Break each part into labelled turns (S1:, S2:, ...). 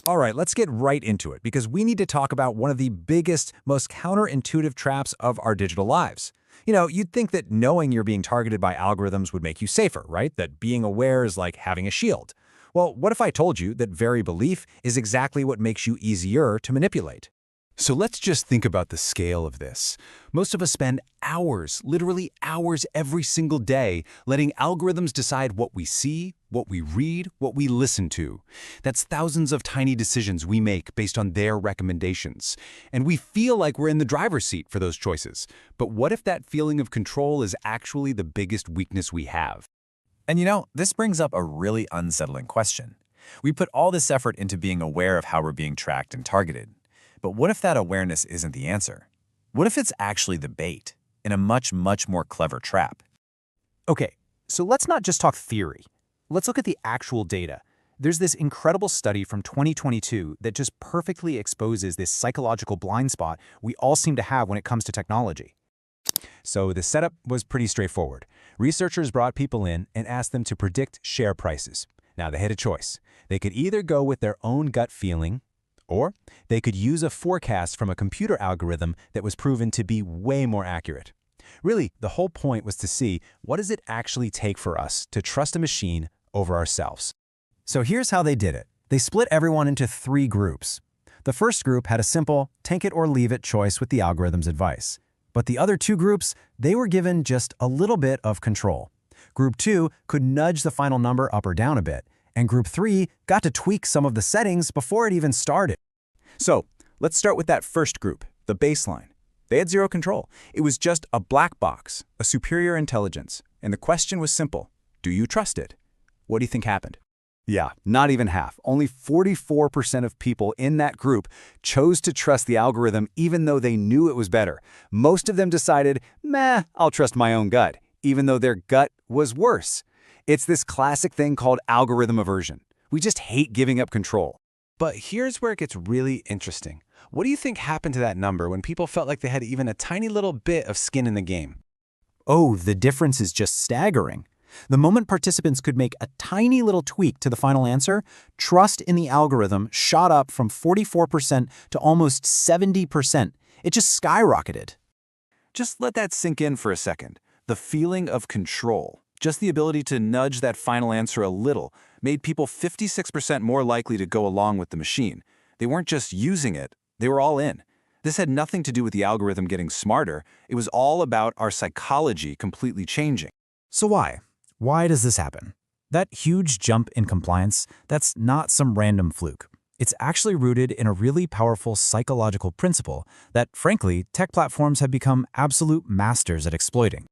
S1: All right, let's get right into it because we need to talk about one of the biggest, most counterintuitive traps of our digital lives. You'd think that knowing you're being targeted by algorithms would make you safer, right? That being aware is like having a shield. Well, what if I told you that very belief is exactly what makes you easier to manipulate?
S2: So let's just think about the scale of this. Most of us spend hours, literally hours every single day, letting algorithms decide what we see, what we read, what we listen to. That's thousands of tiny decisions we make based on their recommendations. And we feel like we're in the driver's seat for those choices. But what if that feeling of control is actually the biggest weakness we have?
S3: And this brings up a really unsettling question. We put all this effort into being aware of how we're being tracked and targeted. But what if that awareness isn't the answer? What if it's actually the bait in a much, much more clever trap?
S4: Okay, so let's not just talk theory. Let's look at the actual data. There's this incredible study from 2022 that just perfectly exposes this psychological blind spot we all seem to have when it comes to technology. So the setup was pretty straightforward. Researchers brought people in and asked them to predict share prices. Now they had a choice. They could either go with their own gut feeling, or they could use a forecast from a computer algorithm that was proven to be way more accurate. Really, the whole point was to see what does it actually take for us to trust a machine over ourselves. So here's how they did it. They split everyone into 3 groups. The first group had a simple take it or leave it choice with the algorithm's advice. But the other 2 groups, they were given just a little bit of control. Group 2 could nudge the final number up or down a bit, and Group 3 got to tweak some of the settings before it even started.
S5: So let's start with that first group, the baseline. They had zero control. It was just a black box, a superior intelligence. And the question was simple. Do you trust it? What do you think happened?
S2: Yeah, not even half. Only 44% of people in that group chose to trust the algorithm even though they knew it was better. Most of them decided, meh, I'll trust my own gut, even though their gut was worse. It's this classic thing called algorithm aversion. We just hate giving up control.
S6: But here's where it gets really interesting. What do you think happened to that number when people felt like they had even a tiny little bit of skin in the game?
S4: Oh, the difference is just staggering. The moment participants could make a tiny little tweak to the final answer, trust in the algorithm shot up from 44% to almost 70%. It just skyrocketed.
S5: Just let that sink in for a second. The feeling of control, just the ability to nudge that final answer a little, made people 56% more likely to go along with the machine. They weren't just using it, they were all in. This had nothing to do with the algorithm getting smarter. It was all about our psychology completely changing.
S4: So why? Why does this happen? That huge jump in compliance, that's not some random fluke. It's actually rooted in a really powerful psychological principle that, frankly, tech platforms have become absolute masters at exploiting.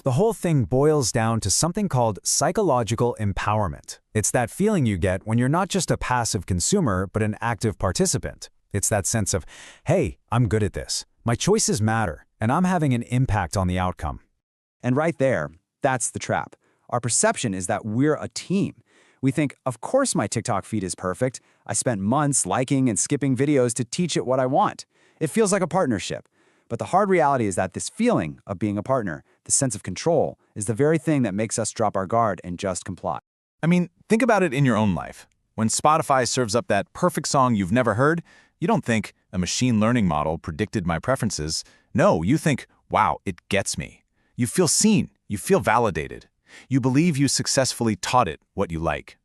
S4: The whole thing boils down to something called psychological empowerment. It's that feeling you get when you're not just a passive consumer, but an active participant. It's that sense of, hey, I'm good at this. My choices matter, and I'm having an impact on the outcome.
S7: And right there, that's the trap. Our perception is that we're a team. We think, of course my TikTok feed is perfect. I spent months liking and skipping videos to teach it what I want. It feels like a partnership. But the hard reality is that this feeling of being a partner, the sense of control, is the very thing that makes us drop our guard and just comply.
S5: I mean, think about it in your own life. When Spotify serves up that perfect song you've never heard, you don't think a machine learning model predicted my preferences. No, you think, wow, it gets me. You feel seen. You feel validated. You believe you successfully taught it what you like.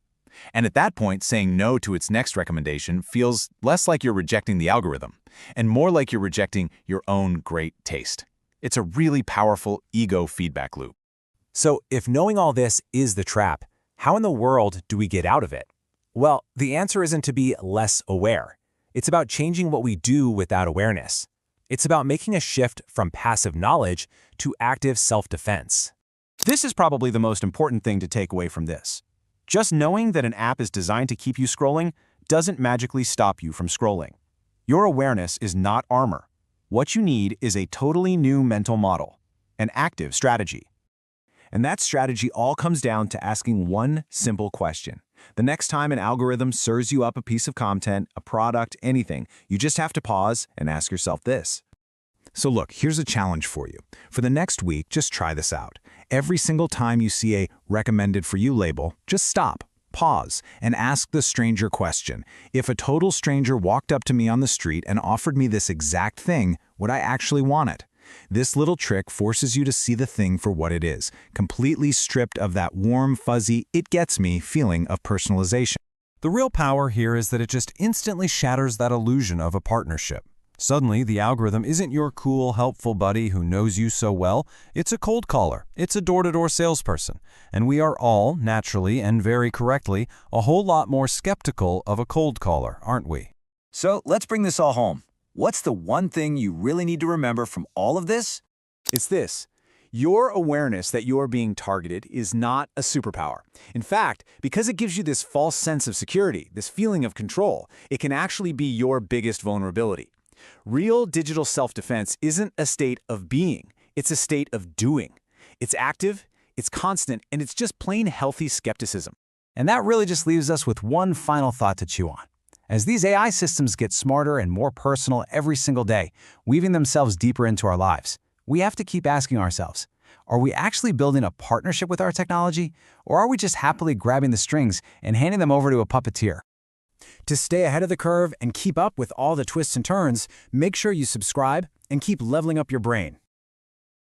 S5: And at that point, saying no to its next recommendation feels less like you're rejecting the algorithm and more like you're rejecting your own great taste. It's a really powerful ego feedback loop.
S1: So if knowing all this is the trap, how in the world do we get out of it? Well, the answer isn't to be less aware. It's about changing what we do with that awareness. It's about making a shift from passive knowledge to active self-defense.
S4: This is probably the most important thing to take away from this. Just knowing that an app is designed to keep you scrolling doesn't magically stop you from scrolling. Your awareness is not armor. What you need is a totally new mental model, an active strategy. And that strategy all comes down to asking one simple question. The next time an algorithm serves you up a piece of content, a product, anything, you just have to pause and ask yourself this.
S2: So look, here's a challenge for you. For the next week, just try this out. Every single time you see a recommended for you label, just stop.
S1: Pause and ask the stranger question. If a total stranger walked up to me on the street and offered me this exact thing, would I actually want it? This little trick forces you to see the thing for what it is, completely stripped of that warm, fuzzy, it gets me feeling of personalization.
S2: The real power here is that it just instantly shatters that illusion of a partnership. Suddenly, the algorithm isn't your cool, helpful buddy who knows you so well. It's a cold caller. It's a door-to-door salesperson. And we are all, naturally and very correctly, a whole lot more skeptical of a cold caller, aren't we?
S3: So let's bring this all home. What's the one thing you really need to remember from all of this?
S7: It's this. Your awareness that you're being targeted is not a superpower. In fact, because it gives you this false sense of security, this feeling of control, it can actually be your biggest vulnerability. Real digital self-defense isn't a state of being, it's a state of doing. It's active, it's constant, and it's just plain healthy skepticism.
S4: And that really just leaves us with one final thought to chew on. As these AI systems get smarter and more personal every single day, weaving themselves deeper into our lives, we have to keep asking ourselves, are we actually building a partnership with our technology, or are we just happily grabbing the strings and handing them over to a puppeteer?
S7: To stay ahead of the curve and keep up with all the twists and turns, make sure you subscribe and keep leveling up your brain.